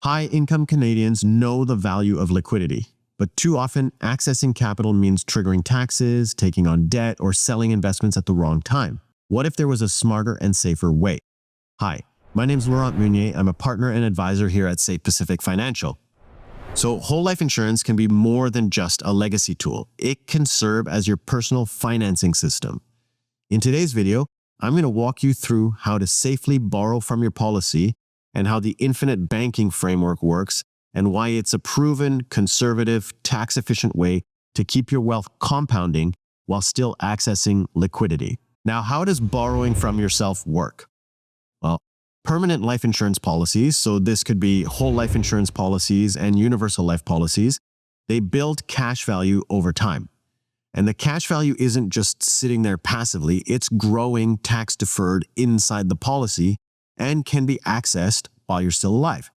High-income Canadians know the value of liquidity, but too often accessing capital means triggering taxes, taking on debt, or selling investments at the wrong time. What if there was a smarter and safer way? Hi, my name is Laurent Munier. I'm a partner and advisor here at Safe Pacific Financial. So whole life insurance can be more than just a legacy tool. It can serve as your personal financing system. In today's video, I'm going to walk you through how to safely borrow from your policy and how the infinite banking framework works and why it's a proven, conservative, tax-efficient way to keep your wealth compounding while still accessing liquidity. Now, how does borrowing from yourself work? Well, permanent life insurance policies, so this could be whole life insurance policies and universal life policies, they build cash value over time. And the cash value isn't just sitting there passively, it's growing tax-deferred inside the policy and can be accessed while you're still alive.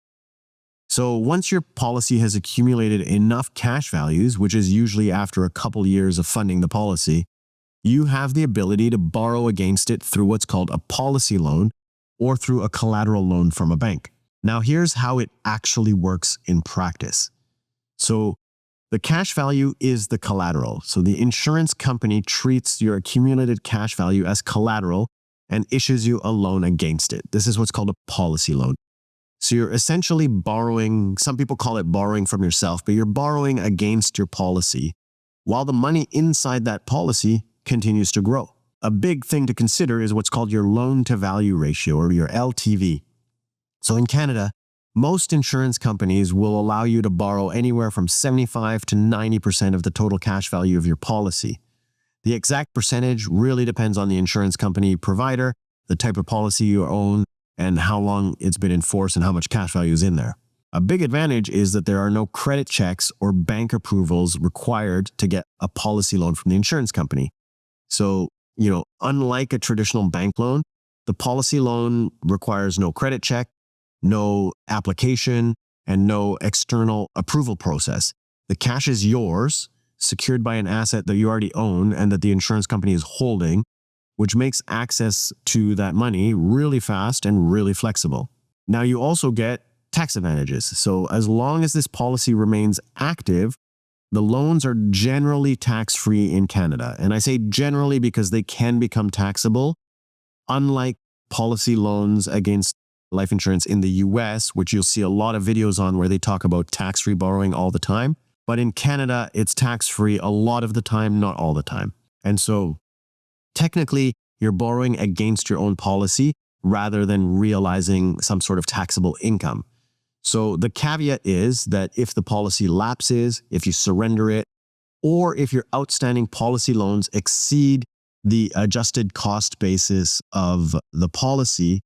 So once your policy has accumulated enough cash values, which is usually after a couple years of funding the policy, you have the ability to borrow against it through what's called a policy loan or through a collateral loan from a bank. Now here's how it actually works in practice. So the cash value is the collateral. So the insurance company treats your accumulated cash value as collateral and issues you a loan against it. This is what's called a policy loan. So you're essentially borrowing, some people call it borrowing from yourself, but you're borrowing against your policy while the money inside that policy continues to grow. A big thing to consider is what's called your loan-to-value ratio, or your LTV. So in Canada, most insurance companies will allow you to borrow anywhere from 75 to 90% of the total cash value of your policy. The exact percentage really depends on the insurance company provider, the type of policy you own, and how long it's been in force and how much cash value is in there. A big advantage is that there are no credit checks or bank approvals required to get a policy loan from the insurance company. So, unlike a traditional bank loan, the policy loan requires no credit check, no application, and no external approval process. The cash is yours, secured by an asset that you already own and that the insurance company is holding, which makes access to that money really fast and really flexible. Now, you also get tax advantages. So as long as this policy remains active, the loans are generally tax-free in Canada. And I say generally because they can become taxable, unlike policy loans against life insurance in the US, which you'll see a lot of videos on where they talk about tax-free borrowing all the time. But in Canada, it's tax-free a lot of the time, not all the time. And so technically, you're borrowing against your own policy rather than realizing some sort of taxable income. So the caveat is that if the policy lapses, if you surrender it, or if your outstanding policy loans exceed the adjusted cost basis of the policy,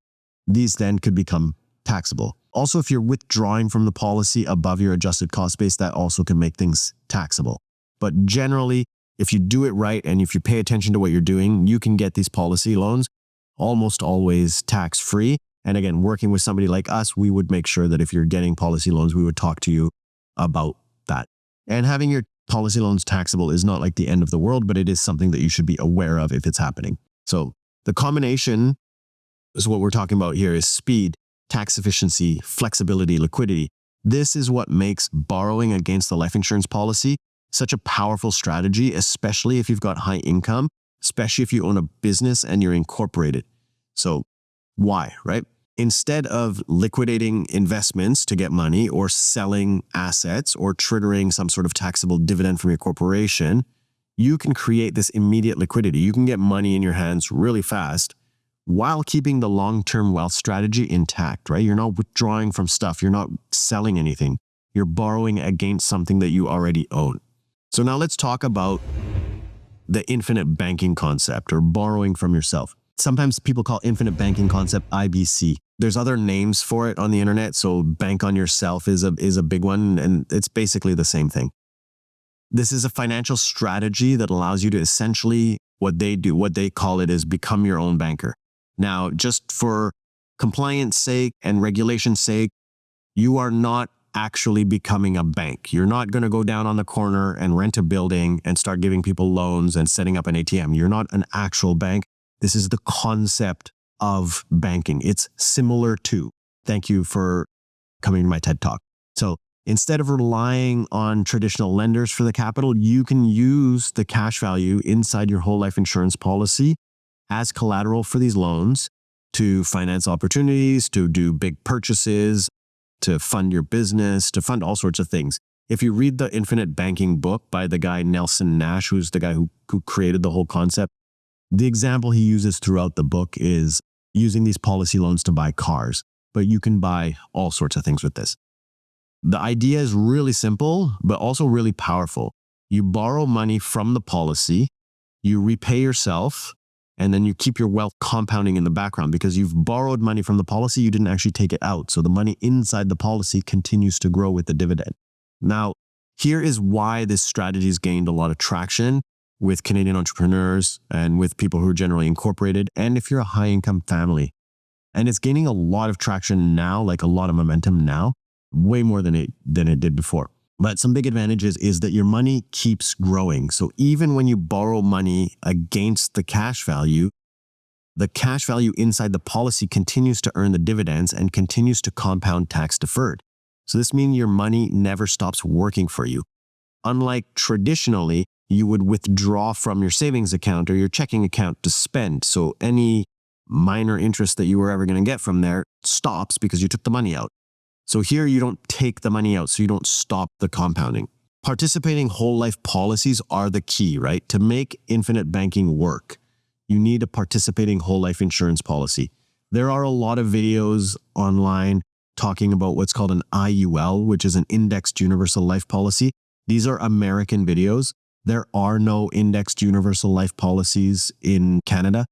these then could become taxable. Also, if you're withdrawing from the policy above your adjusted cost base, that also can make things taxable. But generally, if you do it right and if you pay attention to what you're doing, you can get these policy loans almost always tax-free. And again, working with somebody like us, we would make sure that if you're getting policy loans, we would talk to you about that. And having your policy loans taxable is not like the end of the world, but it is something that you should be aware of if it's happening. So the combination is what we're talking about here is speed, tax efficiency, flexibility, liquidity. This is what makes borrowing against the life insurance policy such a powerful strategy, especially if you've got high income, especially if you own a business and you're incorporated. So why, right? Instead of liquidating investments to get money or selling assets or triggering some sort of taxable dividend from your corporation, you can create this immediate liquidity. You can get money in your hands really fast while keeping the long-term wealth strategy intact, right? You're not withdrawing from stuff. You're not selling anything. You're borrowing against something that you already own. So now let's talk about the infinite banking concept or borrowing from yourself. Sometimes people call infinite banking concept IBC. There's other names for it on the internet. So bank on yourself is a big one, and it's basically the same thing. This is a financial strategy that allows you to essentially, what they call it is become your own banker. Now, just for compliance sake and regulation's sake, you are not actually becoming a bank. You're not going to go down on the corner and rent a building and start giving people loans and setting up an ATM. You're not an actual bank. This is the concept of banking. It's similar to. Thank you for coming to my TED Talk. So instead of relying on traditional lenders for the capital, you can use the cash value inside your whole life insurance policy as collateral for these loans to finance opportunities, to do big purchases, to fund your business, to fund all sorts of things. If you read the Infinite Banking book by the guy Nelson Nash, who's the guy who created the whole concept, the example he uses throughout the book is using these policy loans to buy cars, but you can buy all sorts of things with this. The idea is really simple, but also really powerful. You borrow money from the policy, you repay yourself, and then you keep your wealth compounding in the background because you've borrowed money from the policy, you didn't actually take it out. So the money inside the policy continues to grow with the dividend. Now, here is why this strategy has gained a lot of traction with Canadian entrepreneurs and with people who are generally incorporated, and if you're a high-income family. And it's gaining a lot of traction now, like a lot of momentum now, way more than it did before. But some big advantages is that your money keeps growing. So even when you borrow money against the cash value inside the policy continues to earn the dividends and continues to compound tax deferred. So this means your money never stops working for you. Unlike traditionally, you would withdraw from your savings account or your checking account to spend. So any minor interest that you were ever going to get from there stops because you took the money out. So here you don't take the money out, so you don't stop the compounding. Participating whole life policies are the key, right? To make infinite banking work, you need a participating whole life insurance policy. There are a lot of videos online talking about what's called an IUL, which is an indexed universal life policy. These are American videos. There are no indexed universal life policies in Canada.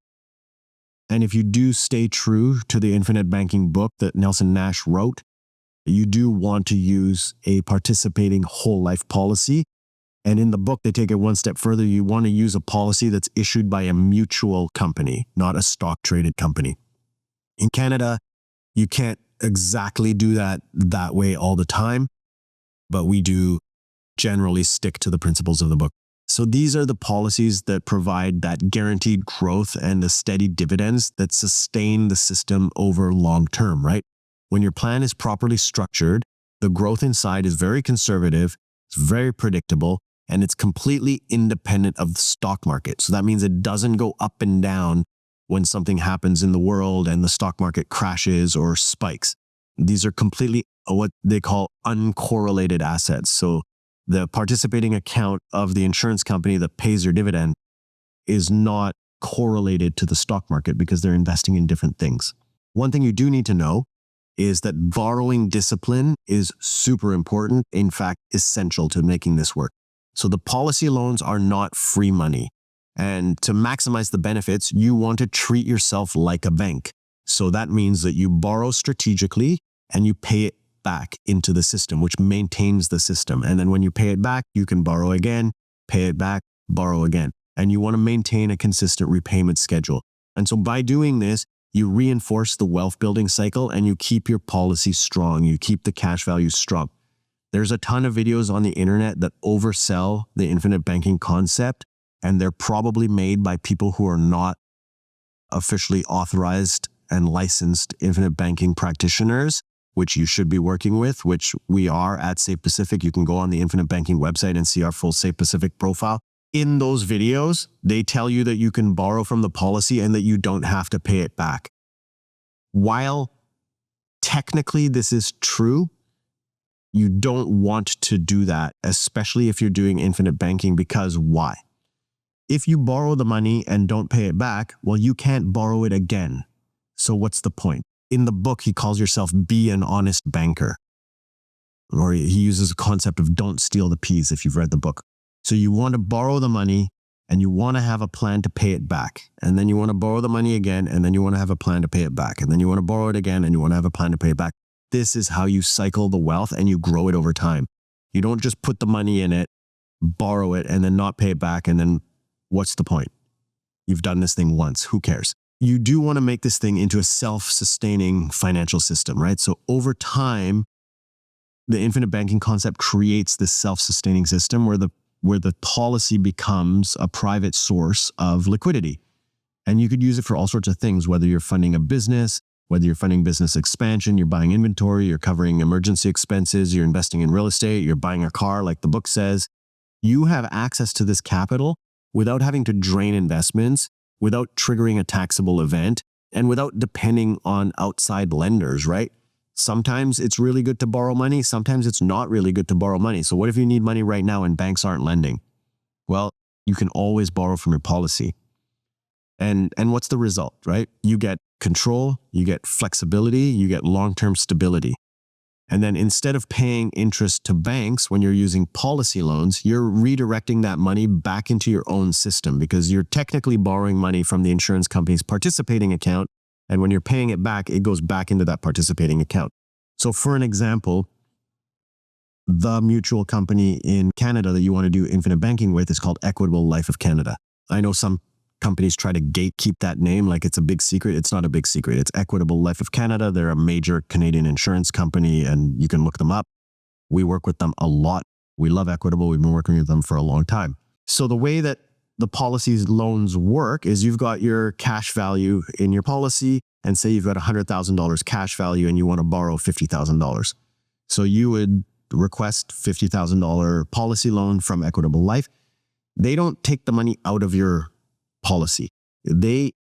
And if you do stay true to the infinite banking book that Nelson Nash wrote, you do want to use a participating whole life policy. And in the book, they take it one step further. You want to use a policy that's issued by a mutual company, not a stock traded company. In Canada, you can't exactly do that way all the time, but we do generally stick to the principles of the book. So these are the policies that provide that guaranteed growth and the steady dividends that sustain the system over long term, right? When your plan is properly structured, the growth inside is very conservative, it's very predictable, and it's completely independent of the stock market. So that means it doesn't go up and down when something happens in the world and the stock market crashes or spikes. These are completely what they call uncorrelated assets. So the participating account of the insurance company that pays your dividend is not correlated to the stock market because they're investing in different things. One thing you do need to know is that borrowing discipline is super important, in fact, essential to making this work. So the policy loans are not free money. And to maximize the benefits, you want to treat yourself like a bank. So that means that you borrow strategically and you pay it back into the system, which maintains the system. And then when you pay it back, you can borrow again, pay it back, borrow again. And you want to maintain a consistent repayment schedule. And so by doing this, you reinforce the wealth building cycle and you keep your policy strong. You keep the cash value strong. There's a ton of videos on the internet that oversell the infinite banking concept, and they're probably made by people who are not officially authorized and licensed infinite banking practitioners, which you should be working with, which we are at Safe Pacific. You can go on the infinite banking website and see our full Safe Pacific profile. In those videos, they tell you that you can borrow from the policy and that you don't have to pay it back. While technically this is true, you don't want to do that, especially if you're doing infinite banking, because why? If you borrow the money and don't pay it back, well, you can't borrow it again. So what's the point? In the book, he calls himself be an honest banker. Or he uses a concept of don't steal the peas if you've read the book. So you want to borrow the money and you want to have a plan to pay it back. And then you want to borrow the money again, and then you want to have a plan to pay it back. And then you want to borrow it again, and you want to have a plan to pay it back. This is how you cycle the wealth and you grow it over time. You don't just put the money in it, borrow it, and then not pay it back. And then what's the point? You've done this thing once. Who cares? You do want to make this thing into a self-sustaining financial system, right? So over time, the infinite banking concept creates this self-sustaining system where the policy becomes a private source of liquidity. And you could use it for all sorts of things, whether you're funding a business, Whether you're funding business expansion, you're buying inventory, you're covering emergency expenses, you're investing in real estate, you're buying a car like the book says, you have access to this capital without having to drain investments, without triggering a taxable event, and without depending on outside lenders, right? Sometimes it's really good to borrow money. Sometimes it's not really good to borrow money. So what if you need money right now and banks aren't lending? Well, you can always borrow from your policy. And what's the result, right? You get control, you get flexibility, you get long-term stability. And then instead of paying interest to banks when you're using policy loans, you're redirecting that money back into your own system because you're technically borrowing money from the insurance company's participating account. And when you're paying it back, it goes back into that participating account. So for an example, the mutual company in Canada that you want to do infinite banking with is called Equitable Life of Canada. I know some companies try to gatekeep that name like it's a big secret. It's not a big secret. It's Equitable Life of Canada. They're a major Canadian insurance company and you can look them up. We work with them a lot. We love Equitable. We've been working with them for a long time. So the way that the policies loans work is you've got your cash value in your policy and say you've got $100,000 cash value and you want to borrow $50,000. So you would request $50,000 policy loan from Equitable Life. They don't take the money out of your policy. They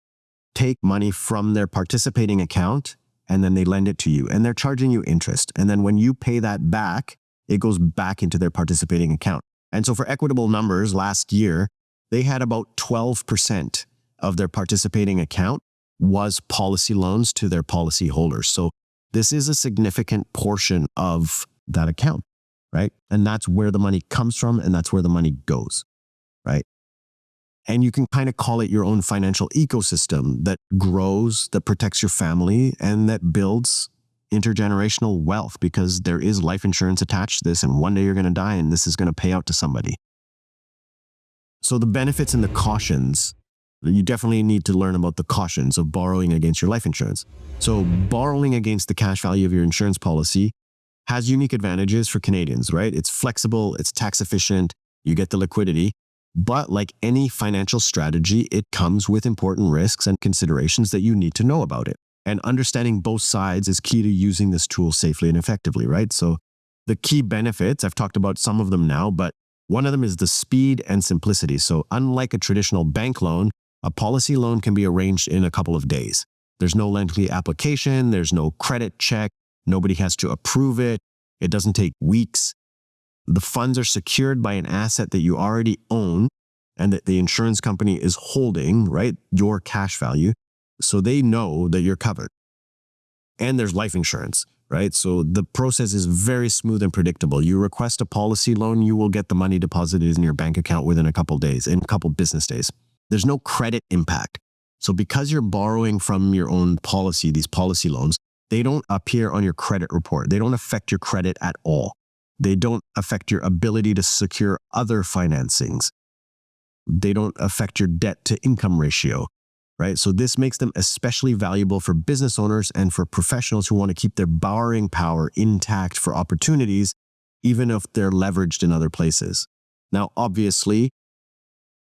take money from their participating account and then they lend it to you and they're charging you interest. And then when you pay that back, it goes back into their participating account. And so for Equitable numbers last year, they had about 12% of their participating account was policy loans to their policy holders. So this is a significant portion of that account, right? And that's where the money comes from and that's where the money goes, right? And you can kind of call it your own financial ecosystem that grows, that protects your family, and that builds intergenerational wealth because there is life insurance attached to this and one day you're going to die and this is going to pay out to somebody. So the benefits and the cautions, you definitely need to learn about the cautions of borrowing against your life insurance. So borrowing against the cash value of your insurance policy has unique advantages for Canadians, right? It's flexible, it's tax efficient, you get the liquidity. But like any financial strategy, it comes with important risks and considerations that you need to know about it. And understanding both sides is key to using this tool safely and effectively, right? So the key benefits, I've talked about some of them now, but one of them is the speed and simplicity. So unlike a traditional bank loan, a policy loan can be arranged in a couple of days. There's no lengthy application, there's no credit check, nobody has to approve it, it doesn't take weeks. The funds are secured by an asset that you already own and that the insurance company is holding, right? Your cash value. So they know that you're covered. And there's life insurance, right? So the process is very smooth and predictable. You request a policy loan, you will get the money deposited in your bank account within a couple days, in a couple business days. There's no credit impact. So because you're borrowing from your own policy, these policy loans, they don't appear on your credit report. They don't affect your credit at all. They don't affect your ability to secure other financings. They don't affect your debt to income ratio, right? So this makes them especially valuable for business owners and for professionals who want to keep their borrowing power intact for opportunities, even if they're leveraged in other places. Now, obviously,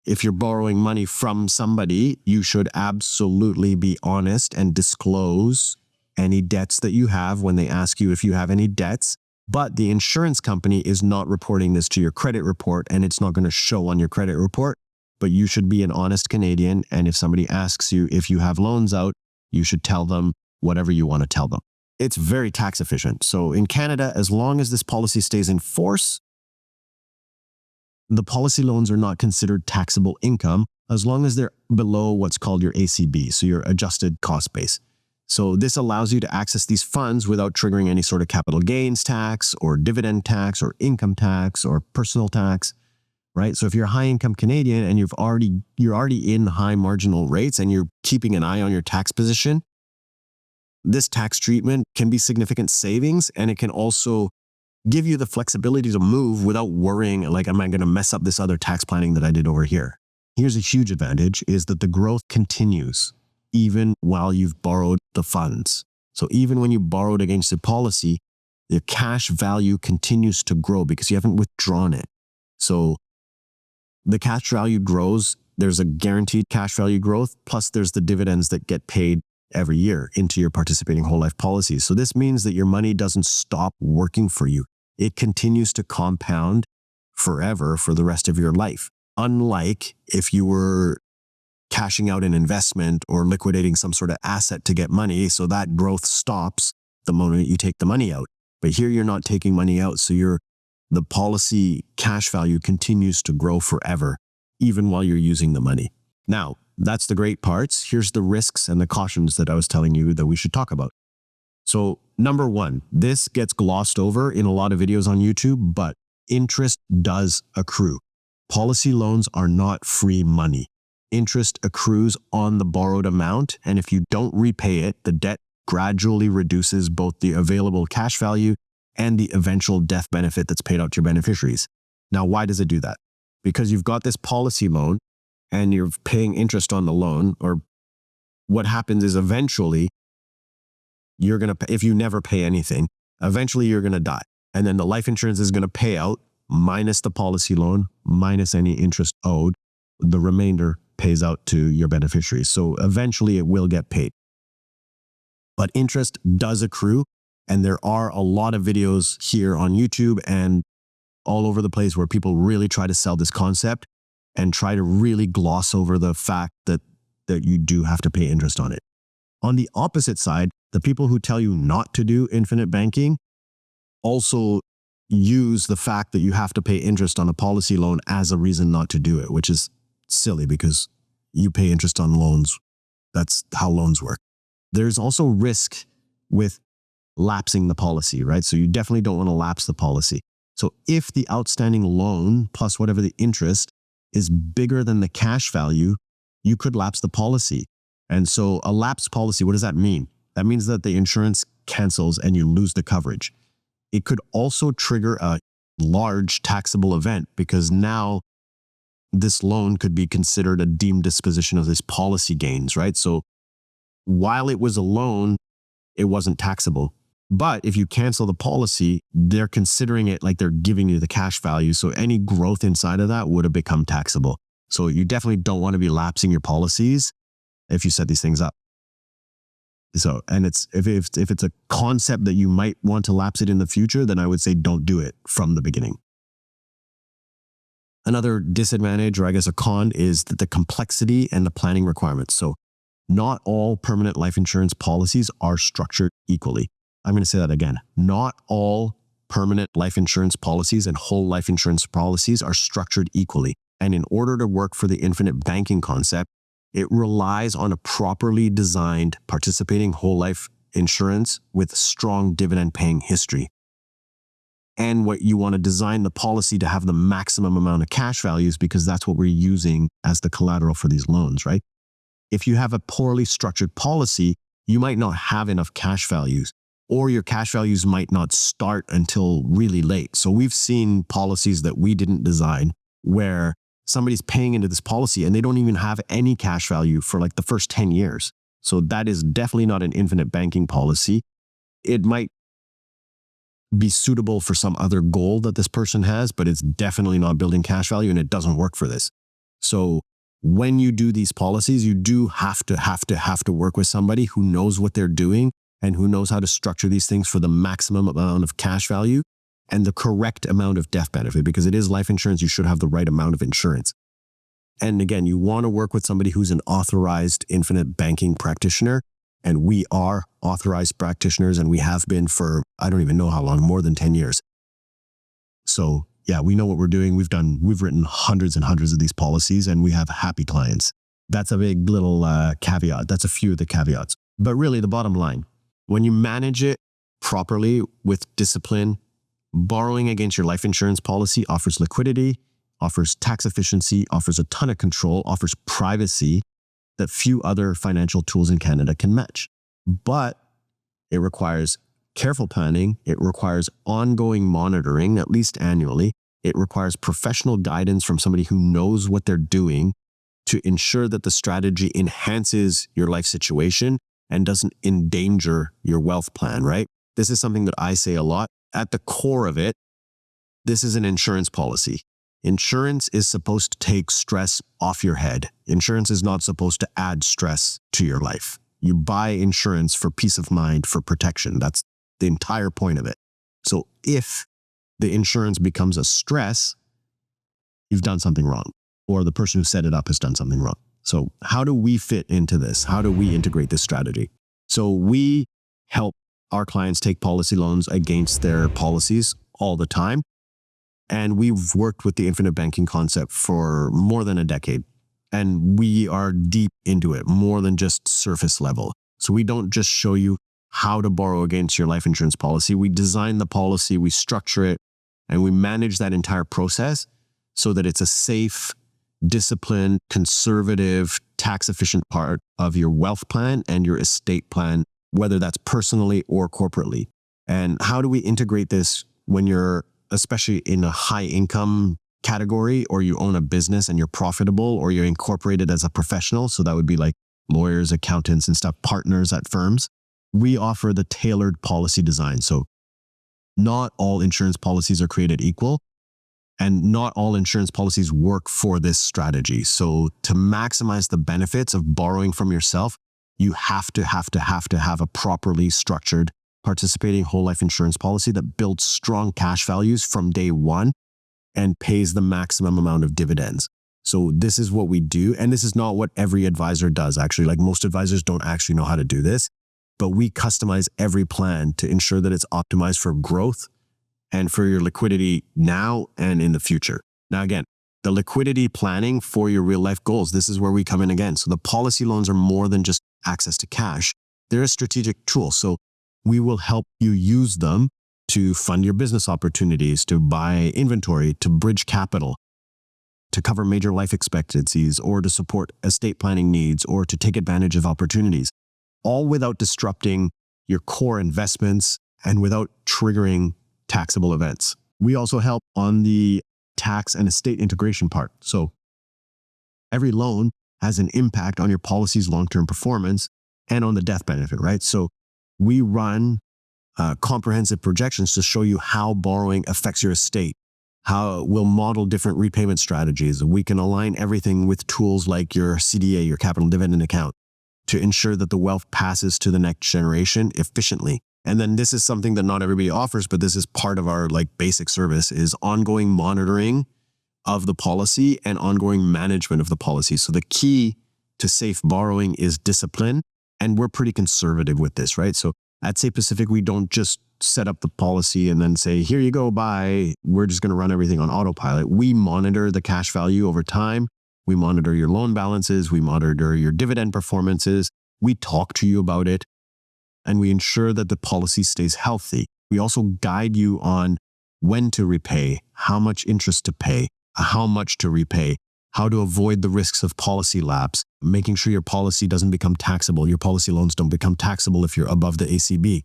if you're borrowing money from somebody, you should absolutely be honest and disclose any debts that you have when they ask you if you have any debts. But the insurance company is not reporting this to your credit report and it's not going to show on your credit report. But you should be an honest Canadian. And if somebody asks you if you have loans out, you should tell them whatever you want to tell them. It's very tax efficient. So in Canada, as long as this policy stays in force, the policy loans are not considered taxable income as long as they're below what's called your ACB, so your adjusted cost base. So this allows you to access these funds without triggering any sort of capital gains tax or dividend tax or income tax or personal tax, right? So if you're a high income Canadian and you're already in high marginal rates and you're keeping an eye on your tax position, this tax treatment can be significant savings and it can also give you the flexibility to move without worrying like, am I going to mess up this other tax planning that I did over here? Here's a huge advantage is that the growth continues even while you've borrowed the funds. So even when you borrowed against the policy, the cash value continues to grow because you haven't withdrawn it. So the cash value grows, there's a guaranteed cash value growth, plus there's the dividends that get paid every year into your participating whole life policies. So this means that your money doesn't stop working for you. It continues to compound forever for the rest of your life. Unlike if you were cashing out an investment or liquidating some sort of asset to get money, so that growth stops the moment you take the money out. But here you're not taking money out, so the policy cash value continues to grow forever, even while you're using the money. Now, that's the great parts. Here's the risks and the cautions that I was telling you that we should talk about. So number one, this gets glossed over in a lot of videos on YouTube, but interest does accrue. Policy loans are not free money. Interest accrues on the borrowed amount, and if you don't repay it, the debt gradually reduces both the available cash value and the eventual death benefit that's paid out to your beneficiaries. Now, why does it do that? Because you've got this policy loan and you're paying interest on the loan, or what happens is eventually you're going to, if you never pay anything, eventually you're going to die. And then the life insurance is going to pay out minus the policy loan, minus any interest owed. The remainder pays out to your beneficiaries. So eventually it will get paid. But interest does accrue. And there are a lot of videos here on YouTube and all over the place where people really try to sell this concept and try to really gloss over the fact that you do have to pay interest on it. On the opposite side, the people who tell you not to do infinite banking also use the fact that you have to pay interest on a policy loan as a reason not to do it, which is silly because you pay interest on loans. That's how loans work. There's also risk with lapsing the policy, right? So you definitely don't want to lapse the policy. So if the outstanding loan plus whatever the interest is bigger than the cash value, you could lapse the policy. And so a lapsed policy, what does that mean? That means that the insurance cancels and you lose the coverage. It could also trigger a large taxable event because now this loan could be considered a deemed disposition of this policy gains, right? So while it was a loan, it wasn't taxable. But if you cancel the policy, they're considering it like they're giving you the cash value. So any growth inside of that would have become taxable. So you definitely don't want to be lapsing your policies if you set these things up. So, and if it's a concept that you might want to lapse it in the future, then I would say don't do it from the beginning. Another disadvantage, or I guess a con, is that the complexity and the planning requirements. So not all permanent life insurance policies are structured equally. I'm going to say that again. Not all permanent life insurance policies and whole life insurance policies are structured equally. And in order to work for the infinite banking concept, it relies on a properly designed participating whole life insurance with strong dividend paying history. And what you want to design the policy to have the maximum amount of cash values because that's what we're using as the collateral for these loans, right? If you have a poorly structured policy, you might not have enough cash values, or your cash values might not start until really late. So we've seen policies that we didn't design where somebody's paying into this policy and they don't even have any cash value for like the first 10 years. So that is definitely not an infinite banking policy. It might be suitable for some other goal that this person has, but it's definitely not building cash value and it doesn't work for this. So when you do these policies, you do have to work with somebody who knows what they're doing and who knows how to structure these things for the maximum amount of cash value and the correct amount of death benefit, because it is life insurance. You should have the right amount of insurance. And again, you want to work with somebody who's an authorized infinite banking practitioner. And we are authorized practitioners and we have been for, I don't even know how long, more than 10 years. So yeah, we know what we're doing. We've written hundreds and hundreds of these policies and we have happy clients. That's a big little caveat. That's a few of the caveats. But really the bottom line, when you manage it properly with discipline, borrowing against your life insurance policy offers liquidity, offers tax efficiency, offers a ton of control, offers privacy that few other financial tools in Canada can match. But it requires careful planning. It requires ongoing monitoring, at least annually. It requires professional guidance from somebody who knows what they're doing to ensure that the strategy enhances your life situation and doesn't endanger your wealth plan, right? This is something that I say a lot. At the core of it, this is an insurance policy. Insurance is supposed to take stress off your head. Insurance is not supposed to add stress to your life. You buy insurance for peace of mind, for protection. That's the entire point of it. So if the insurance becomes a stress, you've done something wrong, or the person who set it up has done something wrong. So how do we fit into this? How do we integrate this strategy? So we help our clients take policy loans against their policies all the time. And we've worked with the infinite banking concept for more than a decade. And we are deep into it, more than just surface level. So we don't just show you how to borrow against your life insurance policy. We design the policy, we structure it, and we manage that entire process so that it's a safe, disciplined, conservative, tax-efficient part of your wealth plan and your estate plan, whether that's personally or corporately. And how do we integrate this when you're especially in a high income category, or you own a business and you're profitable, or you're incorporated as a professional? So that would be like lawyers, accountants and stuff, partners at firms. We offer the tailored policy design. So not all insurance policies are created equal, and not all insurance policies work for this strategy. So to maximize the benefits of borrowing from yourself, you have to have a properly structured participating whole life insurance policy that builds strong cash values from day one and pays the maximum amount of dividends. So this is what we do. And this is not what every advisor does, actually. Like, most advisors don't actually know how to do this, but we customize every plan to ensure that it's optimized for growth and for your liquidity now and in the future. Now, again, the liquidity planning for your real life goals, this is where we come in again. So the policy loans are more than just access to cash. They're a strategic tool. So we will help you use them to fund your business opportunities, to buy inventory, to bridge capital, to cover major life expectancies, or to support estate planning needs, or to take advantage of opportunities, all without disrupting your core investments and without triggering taxable events. We also help on the tax and estate integration part. So every loan has an impact on your policy's long-term performance and on the death benefit, right? So we run comprehensive projections to show you how borrowing affects your estate, how we'll model different repayment strategies. We can align everything with tools like your CDA, your capital dividend account, to ensure that the wealth passes to the next generation efficiently. And then this is something that not everybody offers, but this is part of our basic service, is ongoing monitoring of the policy and ongoing management of the policy. So the key to safe borrowing is discipline. And we're pretty conservative with this, right? So at Say Pacific, we don't just set up the policy and then say, here you go, bye. We're just going to run everything on autopilot. We monitor the cash value over time. We monitor your loan balances. We monitor your dividend performances. We talk to you about it, and we ensure that the policy stays healthy. We also guide you on when to repay, how much interest to pay, how much to repay, how to avoid the risks of policy lapse, making sure your policy doesn't become taxable. Your policy loans don't become taxable if you're above the ACB.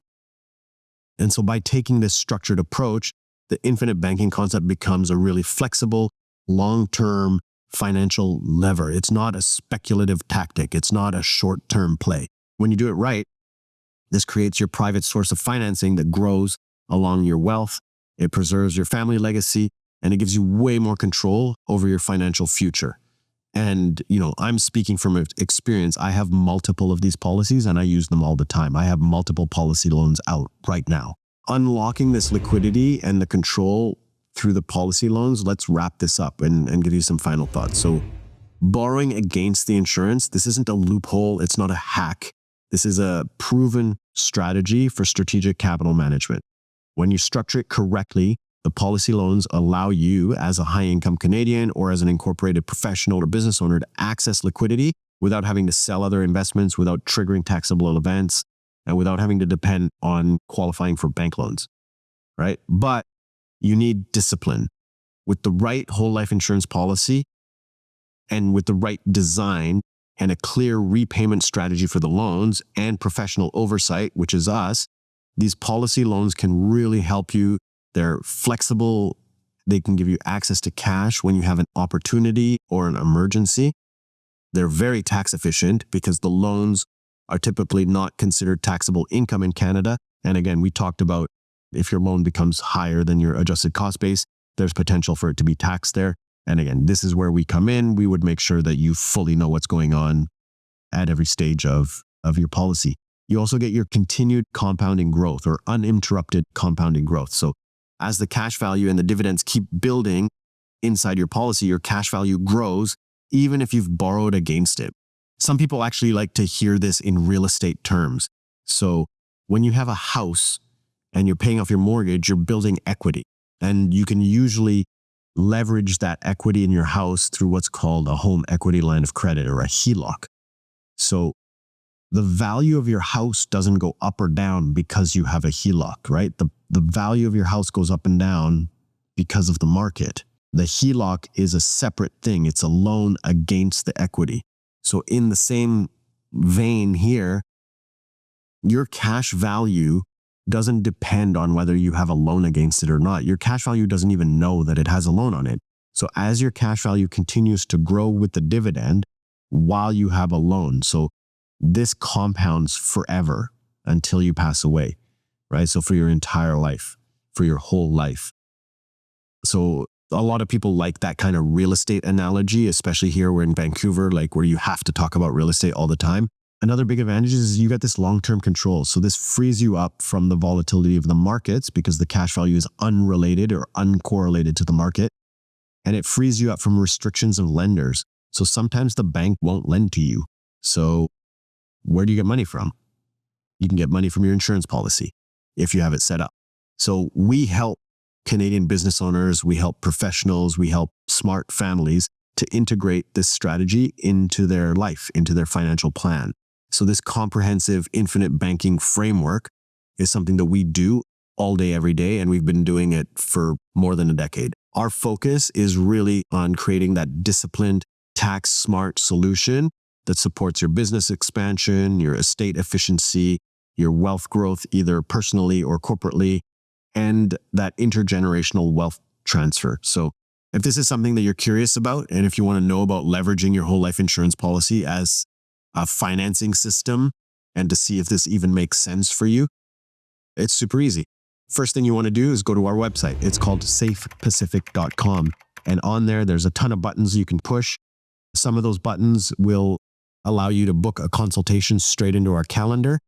And so by taking this structured approach, the infinite banking concept becomes a really flexible, long-term financial lever. It's not a speculative tactic. It's not a short-term play. When you do it right, this creates your private source of financing that grows along your wealth. It preserves your family legacy, and it gives you way more control over your financial future. And, I'm speaking from experience. I have multiple of these policies and I use them all the time. I have multiple policy loans out right now. Unlocking this liquidity and the control through the policy loans, let's wrap this up and give you some final thoughts. So borrowing against the insurance, this isn't a loophole. It's not a hack. This is a proven strategy for strategic capital management. When you structure it correctly, the policy loans allow you as a high-income Canadian or as an incorporated professional or business owner to access liquidity without having to sell other investments, without triggering taxable events, and without having to depend on qualifying for bank loans, right? But you need discipline. With the right whole life insurance policy and with the right design and a clear repayment strategy for the loans and professional oversight, which is us, these policy loans can really help you. They're flexible. They can give you access to cash when you have an opportunity or an emergency. They're very tax efficient because the loans are typically not considered taxable income in Canada. And again, we talked about if your loan becomes higher than your adjusted cost base, there's potential for it to be taxed there. And again, this is where we come in. We would make sure that you fully know what's going on at every stage of of your policy. You also get your continued compounding growth or uninterrupted compounding growth. So as the cash value and the dividends keep building inside your policy, your cash value grows even if you've borrowed against it. Some people actually like to hear this in real estate terms. So when you have a house and you're paying off your mortgage, you're building equity. And you can usually leverage that equity in your house through what's called a home equity line of credit or a HELOC. So the value of your house doesn't go up or down because you have a HELOC, right? The value of your house goes up and down because of the market. The HELOC is a separate thing. It's a loan against the equity. So in the same vein here, your cash value doesn't depend on whether you have a loan against it or not. Your cash value doesn't even know that it has a loan on it. So as your cash value continues to grow with the dividend while you have a loan, so this compounds forever until you pass away, right? So for your entire life, for your whole life. So a lot of people like that kind of real estate analogy, especially here we're in Vancouver, like where you have to talk about real estate all the time. Another big advantage is you get this long-term control. So this frees you up from the volatility of the markets because the cash value is unrelated or uncorrelated to the market. And it frees you up from restrictions of lenders. So sometimes the bank won't lend to you. So where do you get money from? You can get money from your insurance policy if you have it set up. So we help Canadian business owners, we help professionals, we help smart families to integrate this strategy into their life, into their financial plan. So this comprehensive infinite banking framework is something that we do all day, every day, and we've been doing it for more than a decade. Our focus is really on creating that disciplined, tax-smart solution that supports your business expansion, your estate efficiency, your wealth growth, either personally or corporately, and that intergenerational wealth transfer. So if this is something that you're curious about, and if you want to know about leveraging your whole life insurance policy as a financing system, and to see if this even makes sense for you, it's super easy. First thing you want to do is go to our website. It's called safepacific.com. And on there, there's a ton of buttons you can push. Some of those buttons will allow you to book a consultation straight into our calendar.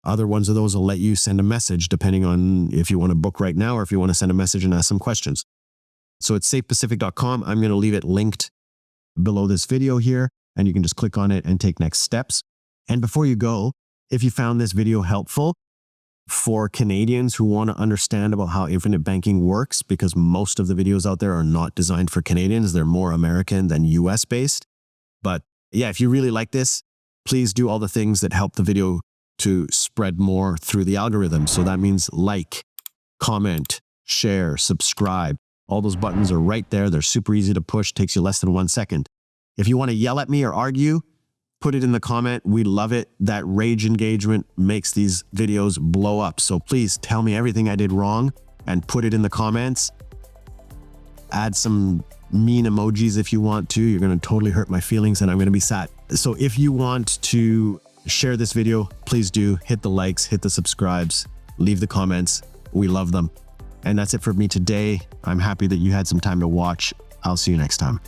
Other ones of those will let you send a message depending on if you want to book right now or if you want to send a message and ask some questions. So it's safepacific.com. I'm going to leave it linked below this video here, and you can just click on it and take next steps. And before you go, if you found this video helpful for Canadians who want to understand about how infinite banking works, because most of the videos out there are not designed for Canadians, they're more American than US based. But yeah, if you really like this, please do all the things that help the video to spread more through the algorithm. So that means like, comment, share, subscribe. All those buttons are right there. They're super easy to push, takes you less than 1 second. If you want to yell at me or argue, put it in the comment. We love it. That rage engagement makes these videos blow up. So please tell me everything I did wrong and put it in the comments. Add some mean emojis if you want to. You're going to totally hurt my feelings and I'm going to be sad. So if you want to share this video, please do. Hit the likes, hit the subscribes, leave the comments. We love them. And that's it for me today. I'm happy that you had some time to watch. I'll see you next time.